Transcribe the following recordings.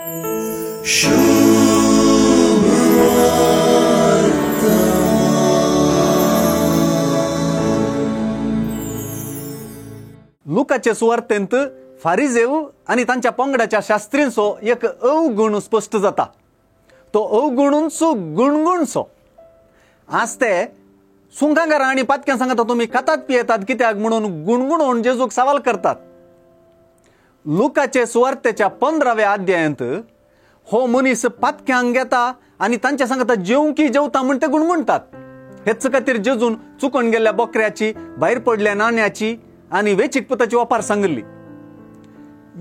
लुकाचे सुवार्तेंत फारिजेव आणि तांच्या पंगडाच्या शास्त्रींचो एक अवगुण स्पष्ट जाता. तो अवगुणूंचो गुणगुणचो. आज ते सुंकांगारां आणि पातक्यां सांगता तुम्ही खातात पियेतात कित्याक म्हणून गुणगुणोवन जेजूक सवाल करतात. लुकाचे सुवार्तेच्या 15व्या अध्यायांत हो मनीस पातक्यांक घेता आणि तांच्या सांगता जेवंकी जेवता म्हण ते गुणगुणतात. हेच खातीर जेजून चुकून गेल्ल्या बोकऱ्याची, भायर पडल्या नाण्याची आणि वेचीक पुताची वापार सांगली.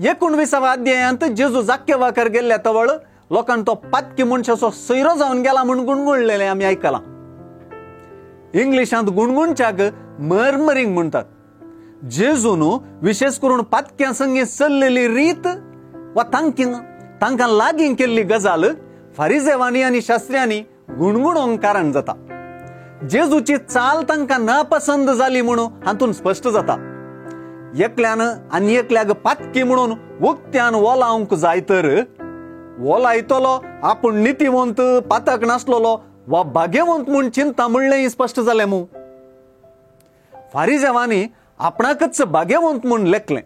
19व्या अध्यायांत जेजू जाक्के वाकर गेल्ल्या तवळ लोकांनी तो पातकी मनशाचो सैरो जावन गेला म्हणून गुणगुणलेले आम्ही ऐकला. इंग्लिशांत गुणगुणच्याक मर्मरिंग म्हणतात. जेजून विशेष करून पातक्यां संगी चल्लेली रीत वा तांकां लागीं केल्ली गजाल फारिजेवांनी आणि शास्त्र्यांनी गुणगुणोवंक कारण जाता. जेजूची चाल तांकां नापसंद जाली म्हणून हातून स्पष्ट जाता. एकल्यान आनी एकल्याक पातकी म्हणून उक्त्यान ओलावंक जाय तर ओलायतलो आपूण नितीवंत पातक नासलोलो वा भाग्यवंत म्हूण चिंता म्हणलें स्पष्ट जालें मू. फारिजेवांनी आपणाकच भाग्यवंत म्हूण लेखलें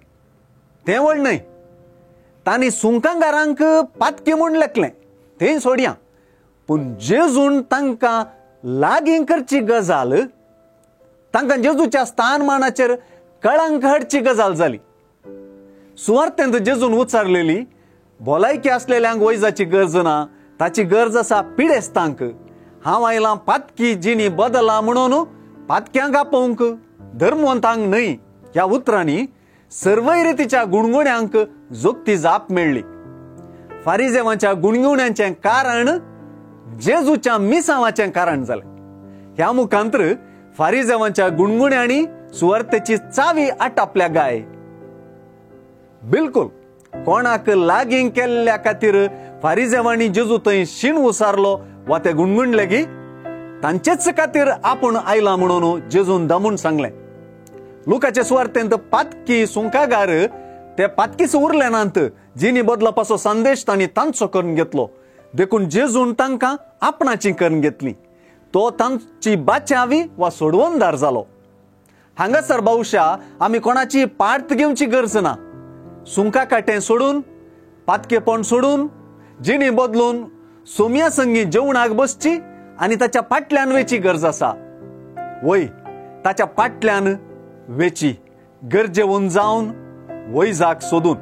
तें व्हड न्हय. तांणी सुंकांगारांक पातकी म्हूण लेखलें तें सोडया. पूण जेजून तांकां लागीं करची गजाल, तांकां जेजूच्या स्थानमानाचेर कळंक हाडची गजाल जाली. सुवार्तेंत जेजून उच्चारलेली भलायकी असलेल्यांक वैजाची गरज ना, ताची गरज आसा पिडेस्तांक. हांव आयलां पातकी जिणी बदला म्हणून पातक्यांक आपोवंक, धर्मवंतांक न्हय. ह्या उतरांनी सर्वय रितीच्या गुणगुण्यांक जोगती जाप मेळ्ळी. फारिजेवांच्या गुणगुण्यांचें कारण जेजूच्या मिसावाचें कारण जालें. ह्या मुखांतर फारिजेवांच्या गुणगुण्यांनी सुवार्तेची चावी आटापल्या गाय. बिलकुल कोणाक लागीं केल्ल्या खातीर फारिजेवांनी जेजू थंय शीण उसारलो वा ते गुणगुणले की तांचेच खातीर आपूण आयला म्हणून जेजून दमून सांगलें. लुकाचे सुवार्तेंत पातकी सुंकागार ते पातकीच उरले नांत जिनी बदलापाचो संदेश तांणी तांचो करून घेतलो. देखून जेजून तांकां आपणाची करून घेतली. तो तांची बाचावी वा सोडवणदार जालो. हांगासर भौशा आमी कोणाची पार्थ घेवची गरज ना. सुंका काटें सोडून, पातकेपण सोडून, जिणी बदलून सोम्या संगी जेवणाक बसची आनी ताच्या फाटल्यान वेची गरज आसा. वय ताच्या फाटल्यान वेची, गरजेवून जावन वैजाक सोदून.